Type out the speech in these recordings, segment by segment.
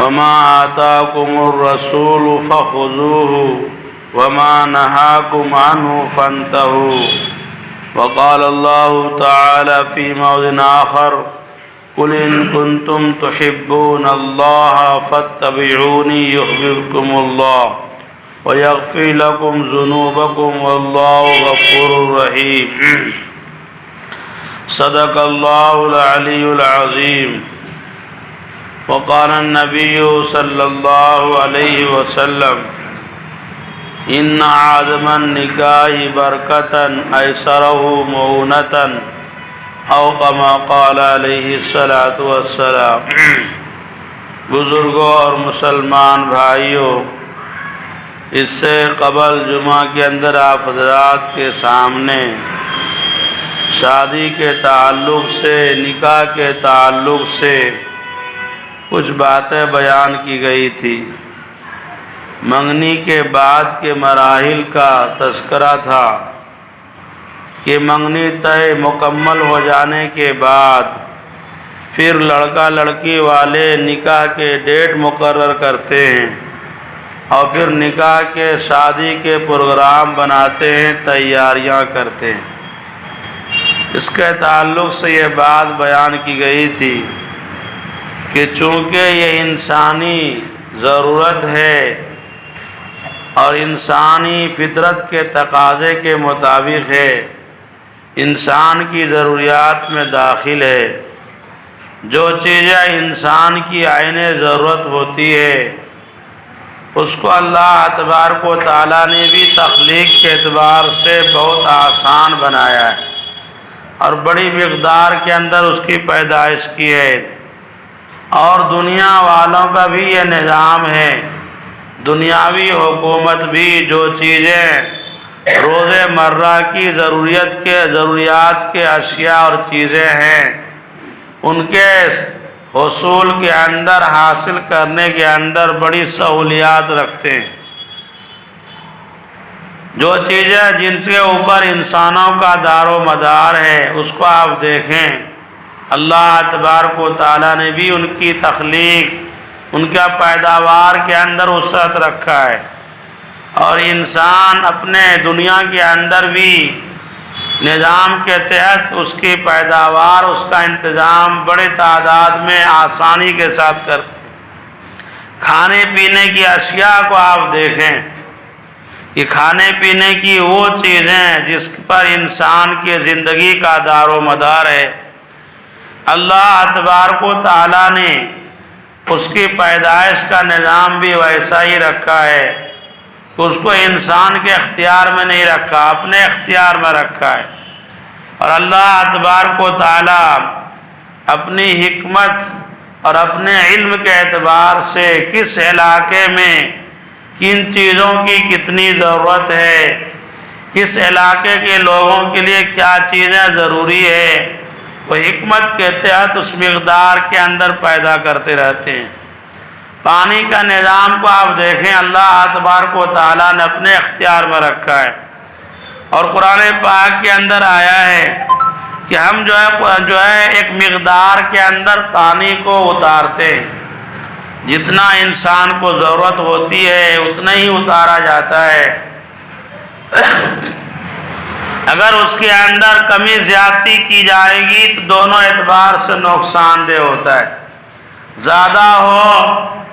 وما آتاكم الرسول فخذوه وما نهاكم عنه فانتهوا وقال الله تعالى في موضع آخر قل إن كنتم تحبون الله فاتبعوني يحببكم الله ويغفر لكم ذنوبكم والله غفور رحيم صدق الله العلي العظيم وقال النبي صلى الله عليه وسلم إن عدم النكاح بركة أيسره مؤونة او كما قال علیہ الصلوۃ والسلام۔ بزرگوں اور مسلمان بھائیوں، اس سے قبل جمعہ کے اندر آپ حضرات کے سامنے شادی کے تعلق سے، نکاح کے تعلق سے کچھ باتیں بیان کی گئی تھی۔ منگنی کے بعد کے مراحل کا تذکرہ تھا کہ منگنی طے مکمل ہو جانے کے بعد پھر لڑکا لڑکی والے نکاح کے ڈیٹ مقرر کرتے ہیں اور پھر نکاح کے شادی کے پروگرام بناتے ہیں، تیاریاں کرتے ہیں۔ اس کے تعلق سے یہ بات بیان کی گئی تھی کہ چونکہ یہ انسانی ضرورت ہے اور انسانی فطرت کے تقاضے کے مطابق ہے، انسان کی ضروریات میں داخل ہے، جو چیزیں انسان کی عین ضرورت ہوتی ہے اس کو اللہ تبارک و تعالیٰ نے بھی تخلیق کے اعتبار سے بہت آسان بنایا ہے اور بڑی مقدار کے اندر اس کی پیدائش کی ہے۔ اور دنیا والوں کا بھی یہ نظام ہے، دنیاوی حکومت بھی جو چیزیں روز مرہ کی ضروریات کے اشیاء اور چیزیں ہیں ان کے حصول کے اندر، حاصل کرنے کے اندر بڑی سہولیات رکھتے ہیں۔ جو چیزیں جن کے اوپر انسانوں کا دار و مدار ہے اس کو آپ دیکھیں، اللہ تبارک و تعالیٰ نے بھی ان کی تخلیق، ان کا پیداوار کے اندر وسعت رکھا ہے، اور انسان اپنے دنیا کے اندر بھی نظام کے تحت اس کی پیداوار، اس کا انتظام بڑے تعداد میں آسانی کے ساتھ کرتے ہیں۔ کھانے پینے کی اشیاء کو آپ دیکھیں کہ کھانے پینے کی وہ چیزیں جس پر انسان کی زندگی کا دار و مدار ہے، اللہ تبارک و تعالیٰ نے اس کی پیدائش کا نظام بھی ویسا ہی رکھا ہے کہ اس کو انسان کے اختیار میں نہیں رکھا، اپنے اختیار میں رکھا ہے۔ اور اللہ تبارک و تعالیٰ اپنی حکمت اور اپنے علم کے اعتبار سے کس علاقے میں کن چیزوں کی کتنی ضرورت ہے، کس علاقے کے لوگوں کے لیے کیا چیزیں ضروری ہے، وہ حکمت کے تحت اس مقدار کے اندر پیدا کرتے رہتے ہیں۔ پانی کا نظام کو آپ دیکھیں، اللہ تبارک و تعالیٰ نے اپنے اختیار میں رکھا ہے، اور قرآن پاک کے اندر آیا ہے کہ ہم جو ہے ایک مقدار کے اندر پانی کو اتارتے ہیں، جتنا انسان کو ضرورت ہوتی ہے اتنا ہی اتارا جاتا ہے۔ اگر اس کے اندر کمی زیادتی کی جائے گی تو دونوں اعتبار سے نقصان دہ ہوتا ہے۔ زیادہ ہو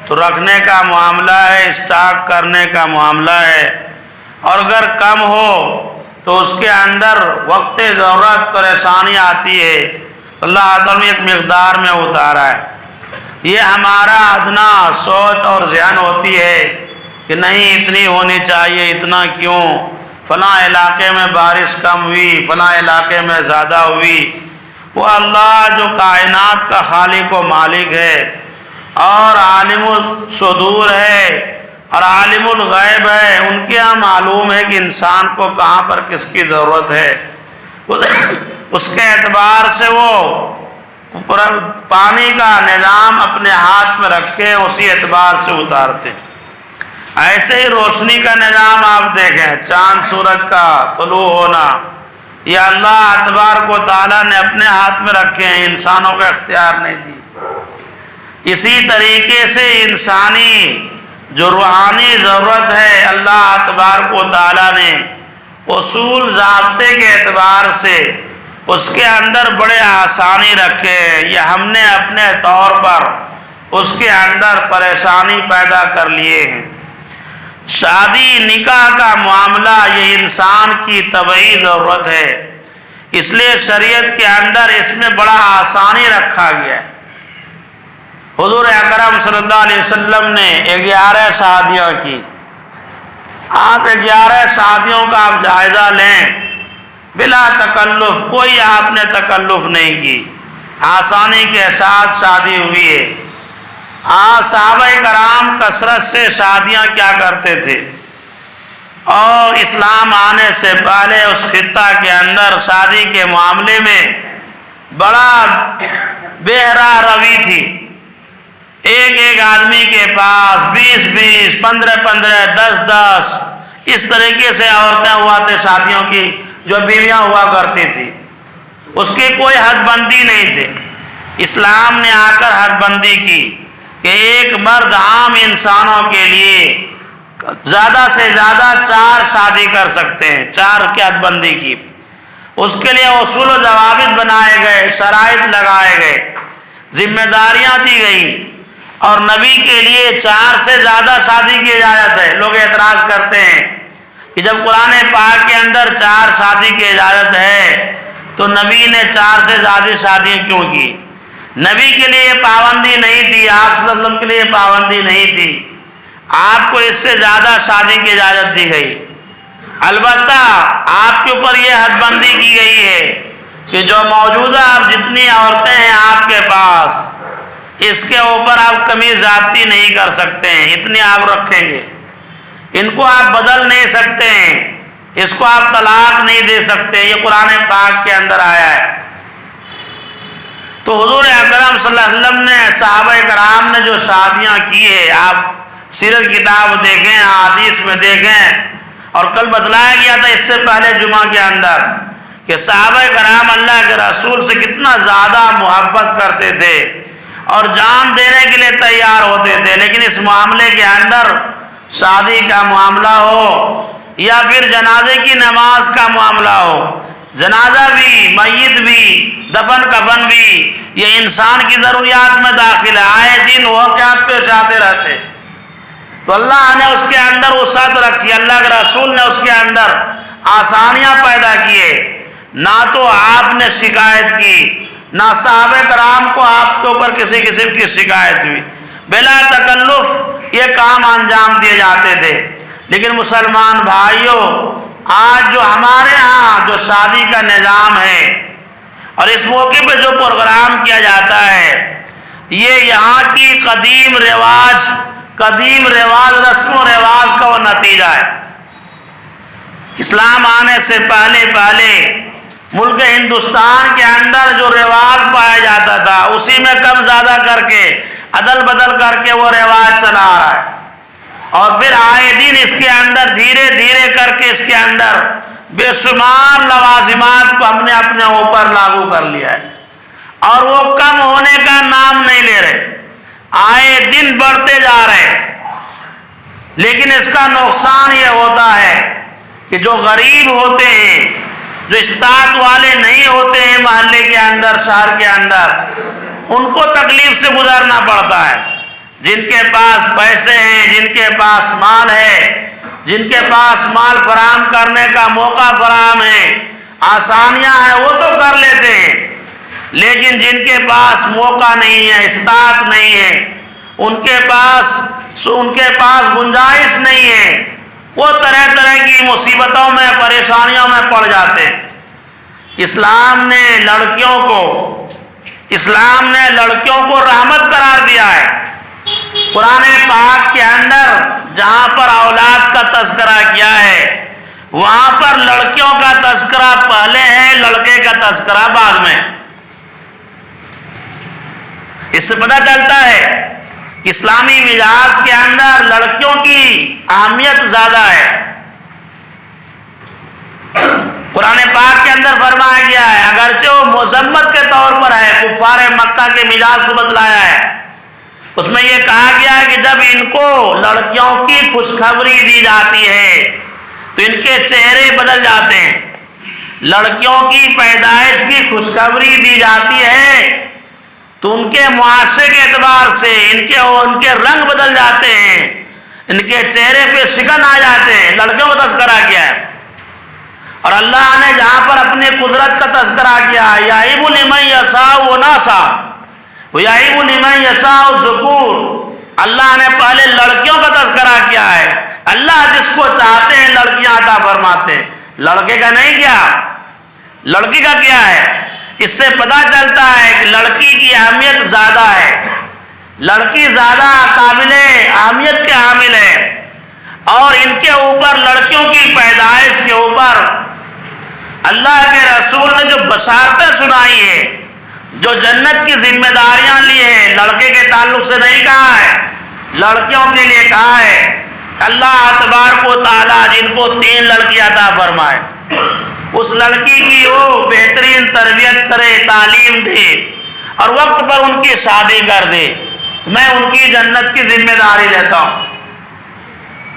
تو رکھنے کا معاملہ ہے، اسٹاک کرنے کا معاملہ ہے، اور اگر کم ہو تو اس کے اندر وقت ضرورت پریشانی آتی ہے۔ اللہ تعالیٰ نے ایک مقدار میں اتارا ہے۔ یہ ہمارا ادنا سوچ اور ذہن ہوتی ہے کہ نہیں اتنی ہونی چاہیے، اتنا کیوں، فلاں علاقے میں بارش کم ہوئی، فلاں علاقے میں زیادہ ہوئی۔ وہ اللہ جو کائنات کا خالق و مالک ہے اور عالم الصدور ہے اور عالم الغیب ہے، ان کے یہاں معلوم ہے کہ انسان کو کہاں پر کس کی ضرورت ہے، اس کے اعتبار سے وہ پانی کا نظام اپنے ہاتھ میں رکھے اسی اعتبار سے اتارتے ہیں۔ ایسے ہی روشنی کا نظام آپ دیکھیں، چاند سورج کا طلوع ہونا، یہ اللہ تبارک و تعالیٰ نے اپنے ہاتھ میں رکھے ہیں، انسانوں کا اختیار نہیں دی۔ اسی طریقے سے انسانی جو روحانی ضرورت ہے اللہ تبارک و تعالیٰ نے اصول ضابطے کے اعتبار سے اس کے اندر بڑے آسانی رکھے ہیں، یہ ہم نے اپنے طور پر اس کے اندر پریشانی پیدا کر لیے ہیں۔ شادی نکاح کا معاملہ یہ انسان کی طبعی ضرورت ہے، اس لیے شریعت کے اندر اس میں بڑا آسانی رکھا گیا ہے۔ حضور اکرم صلی اللہ علیہ وسلم نے 11 شادیاں کی۔ آپ 11 شادیوں کا آپ جائزہ لیں، بلا تکلف، کوئی آپ نے تکلف نہیں کی، آسانی کے ساتھ شادی ہوئی ہے۔ صحابہ کرام کثرت سے شادیاں کیا کرتے تھے، اور اسلام آنے سے پہلے اس خطہ کے اندر شادی کے معاملے میں بڑا بہرا روی تھی۔ ایک آدمی کے پاس 20 15 10 اس طریقے سے عورتیں ہوا تھے شادیوں کی، جو بیویاں ہوا کرتی تھی، اس کی کوئی حد بندی نہیں تھی۔ اسلام نے آ کر حد بندی کی کہ ایک مرد عام انسانوں کے لیے زیادہ سے زیادہ 4 شادی کر سکتے ہیں، 4 کی حد بندی کی۔ اس کے لیے اصول و ضوابط بنائے گئے، شرائط لگائے گئے، ذمہ داریاں دی گئیں، اور نبی کے لیے 4 سے زیادہ شادی کی اجازت ہے۔ لوگ اعتراض کرتے ہیں کہ جب قرآن پاک کے اندر 4 شادی کی اجازت ہے تو نبی نے 4 سے زیادہ شادیاں کیوں کی؟ نبی کے لیے پابندی نہیں تھی، آپ صلی اللہ علیہ وسلم کے لیے پابندی نہیں تھی، آپ کو اس سے زیادہ شادی کی اجازت دی گئی۔ البتہ آپ کے اوپر یہ حد بندی کی گئی ہے کہ جو موجودہ آپ جتنی عورتیں ہیں آپ کے پاس، اس کے اوپر آپ کمی زیادتی نہیں کر سکتے ہیں، اتنی آپ رکھیں گے، ان کو آپ بدل نہیں سکتے ہیں، اس کو آپ طلاق نہیں دے سکتے، یہ قرآن پاک کے اندر آیا ہے۔ تو حضور اکرم صلی اللہ علیہ وسلم نے، صحابہ کرام نے جو شادیاں کی ہے، آپ سیرت کتاب دیکھیں، حدیث میں دیکھیں، اور کل بتلایا گیا تھا اس سے پہلے جمعہ کے اندر کہ صحابہ کرام اللہ کے رسول سے کتنا زیادہ محبت کرتے تھے اور جان دینے کے لیے تیار ہوتے تھے، لیکن اس معاملے کے اندر شادی کا معاملہ ہو یا پھر جنازے کی نماز کا معاملہ ہو، جنازہ بھی، میت بھی، دفن کفن بھی، یہ انسان کی ضروریات میں داخل ہے، آئے دن واقعات پیش آتے رہتے، تو اللہ نے اس کے اندر وسعت رکھی، اللہ کے رسول نے اس کے اندر آسانیاں پیدا کیے، نہ تو آپ نے شکایت کی، نہ صحابہ کرام کو آپ کے اوپر کسی قسم کی شکایت ہوئی، بلا تکلف یہ کام انجام دیے جاتے تھے۔ لیکن مسلمان بھائیوں، آج جو ہمارے ہاں جو شادی کا نظام ہے اور اس موقع پہ جو پروگرام کیا جاتا ہے، یہ یہاں کی قدیم رواج رسم و رواج کا وہ نتیجہ ہے۔ اسلام آنے سے پہلے ملک ہندوستان کے اندر جو رواج پایا جاتا تھا، اسی میں کم زیادہ کر کے عدل بدل کر کے وہ رواج چلا آ رہا ہے، اور پھر آئے دن اس کے اندر دھیرے دھیرے کر کے اس کے اندر بے شمار لوازمات کو ہم نے اپنے اوپر لاگو کر لیا ہے، اور وہ کم ہونے کا نام نہیں لے رہے، آئے دن بڑھتے جا رہے ہیں۔ لیکن اس کا نقصان یہ ہوتا ہے کہ جو غریب ہوتے ہیں، جو استطاعت والے نہیں ہوتے ہیں محلے کے اندر، شہر کے اندر، ان کو تکلیف سے گزرنا پڑتا ہے۔ جن کے پاس پیسے ہیں، جن کے پاس مال ہے، جن کے پاس مال فراہم کرنے کا موقع فراہم ہے، آسانیاں ہیں، وہ تو کر لیتے ہیں، لیکن جن کے پاس موقع نہیں ہے، استطاعت نہیں ہے، ان کے پاس گنجائش نہیں ہے، وہ طرح طرح کی مصیبتوں میں، پریشانیوں میں پڑ جاتے ہیں۔ اسلام نے لڑکیوں کو رحمت قرار دیا ہے۔ قرآن پاک کے اندر جہاں پر اولاد کا تذکرہ کیا ہے، وہاں پر لڑکیوں کا تذکرہ پہلے ہے، لڑکے کا تذکرہ بعد میں۔ اس سے پتہ چلتا ہے اسلامی مزاج کے اندر لڑکیوں کی اہمیت زیادہ ہے۔ قرآن پاک کے اندر فرمایا گیا ہے، اگرچہ وہ مذمت کے طور پر ہے، کفار مکہ کے مزاج کو بتلایا ہے، اس میں یہ کہا گیا ہے کہ جب ان کو لڑکیوں کی خوشخبری دی جاتی ہے تو ان کے چہرے بدل جاتے ہیں. لڑکیوں کی پیدائش کی خوشخبری دی جاتی ہے تو ان کے معاشرے کے اعتبار سے ان کے رنگ بدل جاتے ہیں، ان کے چہرے پہ شکن آ جاتے ہیں. لڑکیوں کا تذکرہ کیا ہے. اور اللہ نے جہاں پر اپنی قدرت کا تذکرہ کیا ہے، یَعِبُ لِمَن یَشَاءُ وَنَاسَا وَیَعِبُ لِمَن یَشَاءُ الذُّکُورَ. اللہ نے پہلے لڑکیوں کا تذکرہ کیا ہے. اللہ جس کو چاہتے ہیں لڑکیاں عطا فرماتے ہیں، لڑکے کا نہیں کیا، لڑکی کا کیا ہے. اس سے پتہ چلتا ہے کہ لڑکی کی اہمیت زیادہ ہے، لڑکی زیادہ قابل اہمیت کے حامل ہے. اور ان کے اوپر لڑکیوں کی پیدائش کے اوپر اللہ کے رسول نے جو بشارتیں سنائی ہے، جو جنت کی ذمہ داریاں لی ہیں، لڑکے کے تعلق سے نہیں کہا ہے، لڑکیوں کے لیے کہا ہے. اللہ تبارک و تعالیٰ جن کو 3 لڑکیاں عطا فرمائے، اس لڑکی کی وہ بہترین تربیت کرے، تعلیم دے اور وقت پر ان کی شادی کر دے، میں ان کی جنت کی ذمہ داری لیتا ہوں.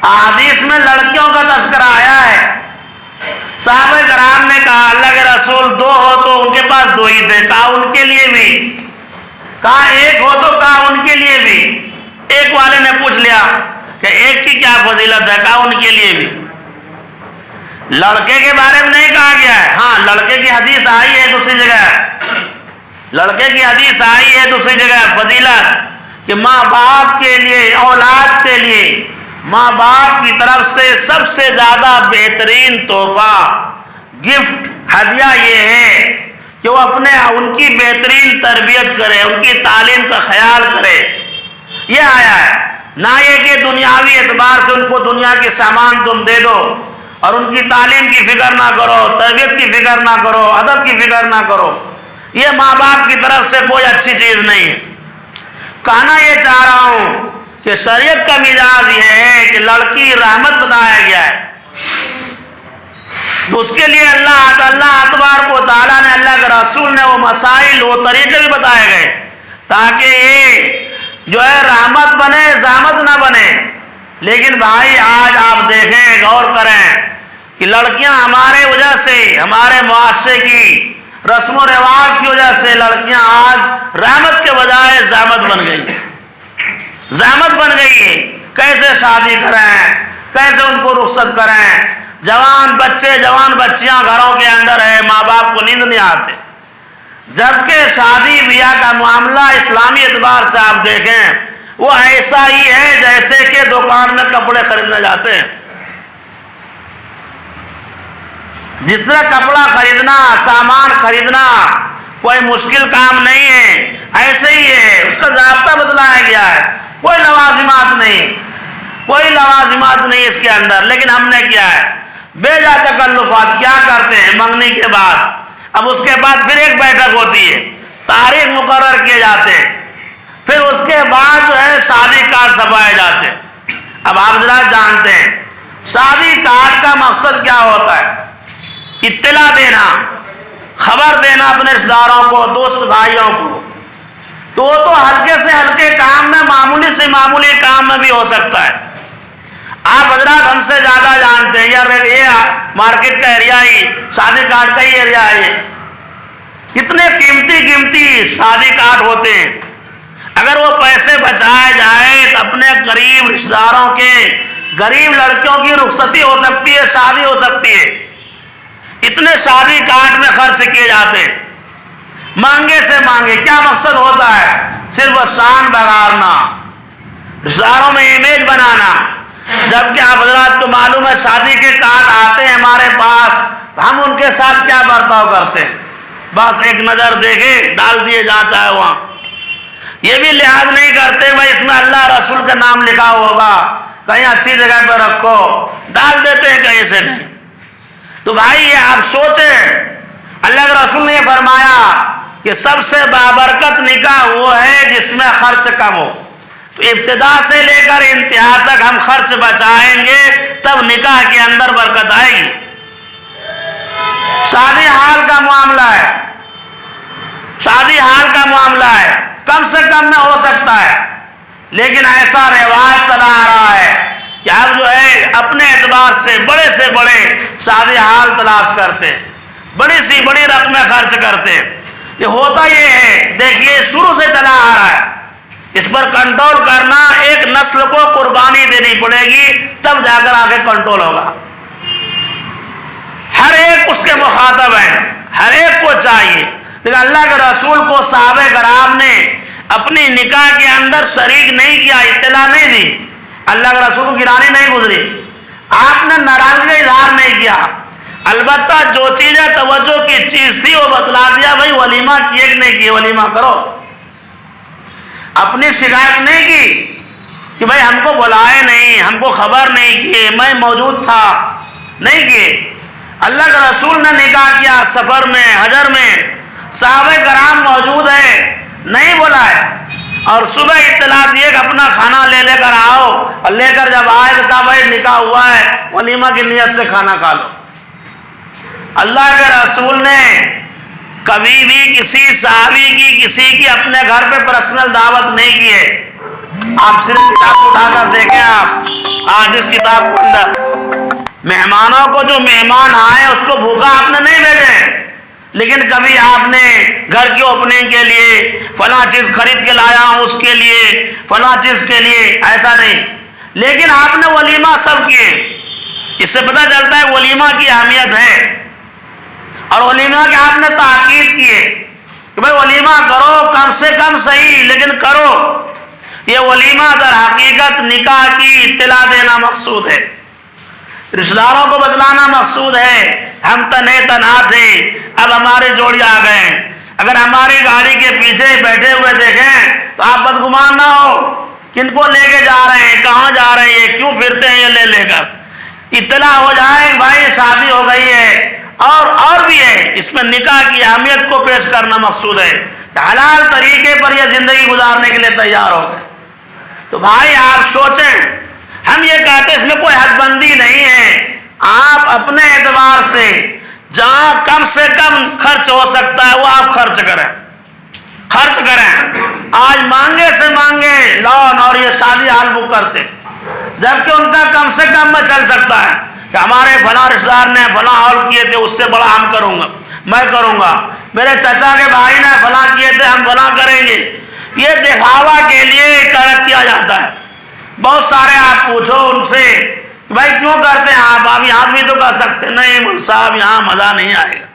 حدیث میں لڑکیوں کا تذکرہ آیا ہے. صحابہ کرام نے کہا اللہ کے رسول 2 ہو تو ان کے پاس 2 ہی تھے. کہا ان کے لیے بھی، کہا 1 ہو تو کہا ان کے لیے بھی. ایک والے نے پوچھ لیا کہ 1 کی کیا فضیلت ہے، کہا ان کے لیے بھی. لڑکے کے بارے میں نہیں کہا گیا ہے. ہاں لڑکے کی حدیث آئی ہے دوسری جگہ، لڑکے کی حدیث آئی ہے دوسری جگہ فضیلت کہ ماں باپ کے لیے، اولاد کے لیے ماں باپ کی طرف سے سب سے زیادہ بہترین تحفہ، گفٹ، ہدیہ یہ ہے کہ وہ ان کی بہترین تربیت کرے، ان کی تعلیم کا خیال کرے. یہ آیا ہے. نہ یہ کہ دنیاوی اعتبار سے ان کو دنیا کے سامان تم دے دو اور ان کی تعلیم کی فکر نہ کرو، تربیت کی فکر نہ کرو، ادب کی فکر نہ کرو. یہ ماں باپ کی طرف سے کوئی اچھی چیز نہیں ہے. کہنا یہ چاہ رہا ہوں کہ شریعت کا مزاج یہ ہے کہ لڑکی رحمت بتایا گیا ہے. اس کے لیے اللہ تبارک و تعالیٰ نے، اللہ کے رسول نے وہ مسائل، وہ طریقے بھی بتائے گئے تاکہ یہ جو ہے رحمت بنے، زحمت نہ بنے. لیکن بھائی آج آپ دیکھیں، غور کریں کہ لڑکیاں ہمارے وجہ سے، ہمارے معاشرے کی رسم و رواج کی وجہ سے لڑکیاں آج رحمت کے بجائے زحمت بن گئی ہیں، زحمت بن گئی ہے. کیسے شادی کریں، کیسے ان کو رخصت کریں. جوان بچے، جوان بچیاں گھروں کے اندر ہے، ماں باپ کو نیند نہیں آتے. جبکہ شادی بیاہ کا معاملہ اسلامی اعتبار سے آپ دیکھیں وہ ایسا ہی ہے جیسے کہ دکان میں کپڑے خریدنے جاتے ہیں. جس طرح کپڑا خریدنا، سامان خریدنا کوئی مشکل کام نہیں ہے، ایسے ہی ہے. اس کا ضابطہ بتلایا گیا ہے. کوئی لوازمات نہیں، کوئی لوازمات نہیں اس کے اندر. لیکن ہم نے کیا ہے، بے جا تکلفات کیا کرتے ہیں. منگنی کے بعد اب اس کے بعد پھر ایک بیٹھک ہوتی ہے، تاریخ مقرر کیے جاتے ہیں، پھر اس کے بعد جو ہے شادی کارڈ چھپائے جاتے ہیں. اب آپ ذرا جانتے ہیں شادی کارڈ کا مقصد کیا ہوتا ہے؟ اطلاع دینا، خبر دینا اپنے رشتہ داروں کو، دوست بھائیوں کو. تو وہ تو ہلکے سے ہلکے کام میں، معمولی سے معمولی کام میں بھی ہو سکتا ہے. آپ حضرات ہم سے زیادہ جانتے ہیں، یار یہ مارکیٹ کا ایریا ہی شادی کارڈ کا ہی ایریا ہے. کتنے قیمتی شادی کارڈ ہوتے ہیں. اگر وہ پیسے بچائے جائے تو اپنے قریب رشتہ داروں کے، غریب لڑکیوں کی رخصتی ہو سکتی ہے، شادی ہو سکتی ہے. اتنے شادی کارڈ میں خرچ کیے جاتے ہیں، مانگے سے مانگے. کیا مقصد ہوتا ہے؟ صرف شان بگارنا، رشتہ داروں میں امیج بنانا. جبکہ آپ حضرات کو معلوم ہے شادی کے کارڈ آتے ہیں ہمارے پاس، ہم ان کے ساتھ کیا برتاؤ کرتے ہیں؟ بس ایک نظر دیکھے ڈال دیے جہاں چاہے وہاں. یہ بھی لحاظ نہیں کرتے بھائی اس میں اللہ رسول کا نام لکھا ہوگا، کہیں اچھی جگہ پہ رکھو، ڈال دیتے ہیں کہیں سے نہیں. تو بھائی یہ آپ سوچیں، اللہ کے رسول نے یہ فرمایا کہ سب سے بابرکت نکاح وہ ہے جس میں خرچ کم ہو. تو ابتدا سے لے کر انتہا تک ہم خرچ بچائیں گے تب نکاح کے اندر برکت آئے گی. شادی حال کا معاملہ ہے، شادی حال کا معاملہ ہے، کم سے کم میں ہو سکتا ہے. لیکن ایسا رواج چلا آ رہا ہے کہ اب جو ہے اپنے اعتبار سے بڑے شادی حال تلاش کرتے ہیں، بڑی سی بڑی رقمیں خرچ کرتے ہیں۔ یہ ہوتا یہ ہے، دیکھیے شروع سے چلا آ رہا ہے، اس پر کنٹرول کرنا ایک نسل کو قربانی دینی پڑے گی، تب جا کر آگے کنٹرول ہوگا۔ ہر ایک اس کے مخاطب ہیں، ہر ایک کو چاہیے، لیکن اللہ کے رسول کو صحابہ کرام نے اپنی نکاح کے اندر شریک نہیں کیا، اطلاع نہیں دی، اللہ کے رسول کو گرانی نہیں گزری، آپ نے ناراضگی کا اظہار نہیں کیا، البتہ جو چیزیں توجہ کی چیز تھی وہ بتلا دیا، بھائی ولیمہ کیے کہ نہیں کیے، ولیمہ کرو۔ اپنی شکایت نہیں کی کہ بھائی ہم کو بلائے نہیں، ہم کو خبر نہیں کیے، میں موجود تھا، نہیں کیے۔ اللہ کے رسول نے نکاح کیا سفر میں، حجر میں، صحابہ کرام موجود ہے، نہیں بلائے، اور صبح اطلاع دیے کہ اپنا کھانا لے کر آؤ، اور لے کر جب آئے تو کہا بھائی نکاح ہوا ہے، ولیمہ کی نیت سے کھانا کھا لو۔ اللہ کے رسول نے کبھی بھی کسی صحابی کی کسی کی اپنے گھر پہ پرسنل دعوت نہیں کی ہے۔ آپ صرف کتاب اٹھا کر دیکھیں، آپ آج اس کتاب کے اندر مہمانوں کو جو مہمان آئے اس کو بھوکا آپ نے نہیں بھیجے، لیکن کبھی آپ نے گھر کی اوپننگ کے لیے فلاں چیز خرید کے لایا ہوں اس کے لیے، فلاں چیز کے لیے، ایسا نہیں، لیکن آپ نے ولیمہ سب کیے۔ اس سے پتہ چلتا ہے ولیمہ کی اہمیت ہے، اور ولیمہ کے آپ نے تاکید کیے کہ بھائی ولیمہ کرو، کم سے کم صحیح لیکن کرو۔ یہ ولیمہ در حقیقت نکاح کی اطلاع دینا مقصود ہے، رشتہ داروں کو بتلانا مقصود ہے، ہم تنہے تنہا تھے، اب ہمارے جوڑے آ گئے۔ اگر ہماری گاڑی کے پیچھے بیٹھے ہوئے دیکھیں تو آپ بدگمان نہ ہو، کن کو لے کے جا رہے ہیں، کہاں جا رہے ہیں، کیوں پھرتے ہیں یہ لے کر، اطلاع ہو جائے کہ بھائی شادی ہو گئی ہے۔ اور بھی ہے، اس میں نکاح کی اہمیت کو پیش کرنا مقصود ہے، حلال طریقے پر یہ زندگی گزارنے کے لیے تیار ہو گئے۔ تو بھائی آپ سوچیں، ہم یہ کہتے ہیں اس میں کوئی حد بندی نہیں ہے، آپ اپنے اعتبار سے جہاں کم سے کم خرچ ہو سکتا ہے وہ آپ خرچ کریں۔ آج مانگے سے مانگے لون اور یہ شادی حال بک کرتے، جبکہ ان کا کم سے کم میں چل سکتا ہے کہ ہمارے فلاں رشتہ دار نے فلاں ہال کیے تھے، اس سے بڑا ہم کروں گا، میں کروں گا، میرے چچا کے بھائی نے فلاں کیے تھے، ہم فلاں کریں گے۔ یہ دکھاوا کے لیے کیا جاتا ہے۔ بہت سارے آپ پوچھو ان سے بھائی کیوں کرتے ہیں آپ یہاں بھی تو کر سکتے، نہیں مول صاحب یہاں مزہ نہیں آئے گا،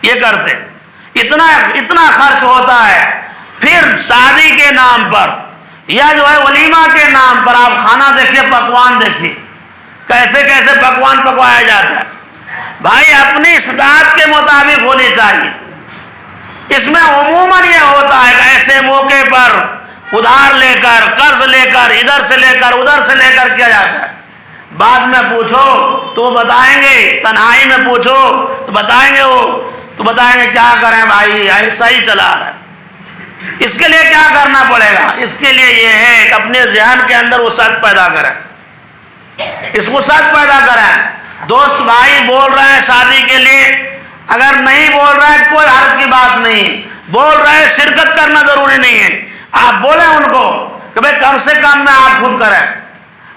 یہ کرتے، اتنا خرچ ہوتا ہے۔ پھر شادی کے نام پر یا جو ہے ولیمہ کے نام پر آپ کھانا دیکھیے، پکوان دیکھیے، کیسے کیسے پکوان پکوایا جاتا ہے۔ بھائی اپنی استطاعت کے مطابق ہونی چاہیے۔ اس میں عموماً یہ ہوتا ہے کہ ایسے موقع پر ادھار لے کر، قرض لے کر، ادھر سے لے کر ادھر سے لے کر کیا جاتا ہے۔ بعد میں پوچھو تو بتائیں گے، تنہائی میں پوچھو تو بتائیں گے، تو بتائیں گے کیا کریں بھائی ایسا ہی چلا رہا ہے۔ اس کے لیے کیا کرنا پڑے گا؟ اس کے لیے یہ ہے کہ اپنے ذہن کے اندر وسعت پیدا کریں، اس وسعت پیدا کریں۔ دوست بھائی بول رہے ہیں شادی کے لیے، اگر نہیں بول رہے ہیں کوئی حرج کی بات نہیں، بول رہے ہیں شرکت کرنا ضروری نہیں ہے، آپ بولیں ان کو کہ بھائی کم سے کم میں آپ خود کریں۔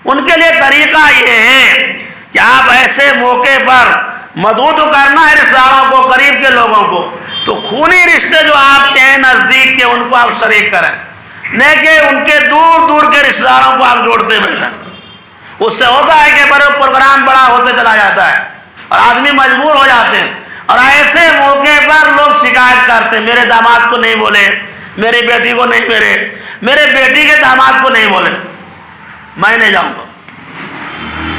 ان کے لیے طریقہ یہ ہے کہ آپ ایسے موقع پر مدعو تو کرنا ہے رشتہ داروں کو، قریب کے لوگوں کو، تو خونی رشتے جو آپ کے ہیں نزدیک کے ان کو آپ شریک کریں، نہیں کہ ان کے دور دور کے رشتہ داروں کو آپ جوڑتے بیٹھیں۔ اس سے ہوتا ہے کہ بڑے پروگرام بڑا ہوتے چلا جاتا ہے اور آدمی مجبور ہو جاتے ہیں، اور ایسے موقع پر لوگ شکایت کرتے ہیں میرے داماد کو نہیں بولے، میری بیٹی کو نہیں، میرے بیٹی کے داماد کو نہیں بولے، میں نہیں جاؤں گا۔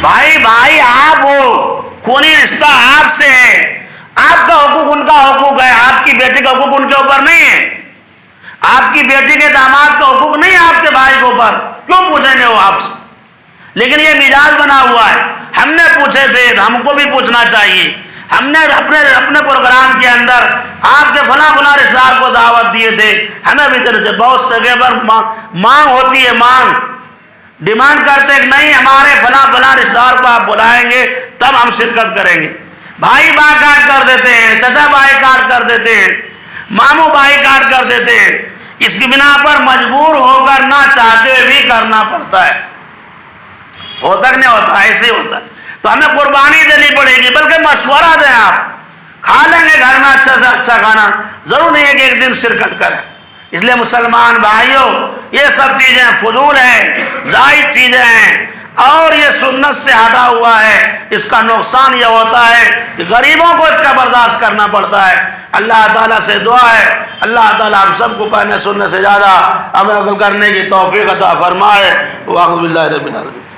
بھائی آپ ہو، خونی رشتہ آپ سے ہے، آپ کا حقوق ان کا حقوق ہے، آپ کی بیٹی کا حقوق ان کے اوپر نہیں ہے، آپ کی بیٹی کے داماد کا حقوق نہیں ہے آپ کے بھائی کے اوپر، کیوں پوچھیں گے وہ آپ سے؟ لیکن یہ مزاج بنا ہوا ہے، ہم نے پوچھے تھے، ہم کو بھی پوچھنا چاہیے۔ ہم نے اپنے پروگرام کے اندر آپ کے فلاں رشتہ دار کو دعوت دیے تھے، ہمیں بھی طرح سے بہت جگہ پر مانگ ہوتی ہے، ڈیمانڈ کرتے کہ نہیں ہمارے فلاں رشتہ دار کو آپ بلائیں گے تب ہم شرکت کریں گے۔ بھائی بائی کاٹ کر دیتے ہیں، چچا بھائی کاٹ کر دیتے ہیں، ماموں بھائی کاٹ کر دیتے ہیں۔ اس کی بنا پر مجبور ہو کر نہ چاہتے ہوئے بھی کرنا پڑتا ہے. ہوتا کہ نہیں ہوتا؟ ایسے ہی ہوتا ہے. تو ہمیں قربانی دینی پڑے گی. بلکہ مشورہ دیں، آپ کھا لیں گے گھر میں اچھا سے اچھا کھانا، ضرور نہیں ہے کہ ایک دن شرکت کریں. اس لیے مسلمان بھائیوں، یہ سب چیزیں فضول ہیں، زائد چیزیں ہیں، اور یہ سنت سے ہٹا ہوا ہے. اس کا نقصان یہ ہوتا ہے کہ غریبوں کو اس کا برداشت کرنا پڑتا ہے. اللہ تعالیٰ سے دعا ہے اللہ تعالیٰ ہم سب کو پہلے سننے سے زیادہ عمل کرنے کی توفیق عطا فرمائے. واعوذ باللہ رب العالمین.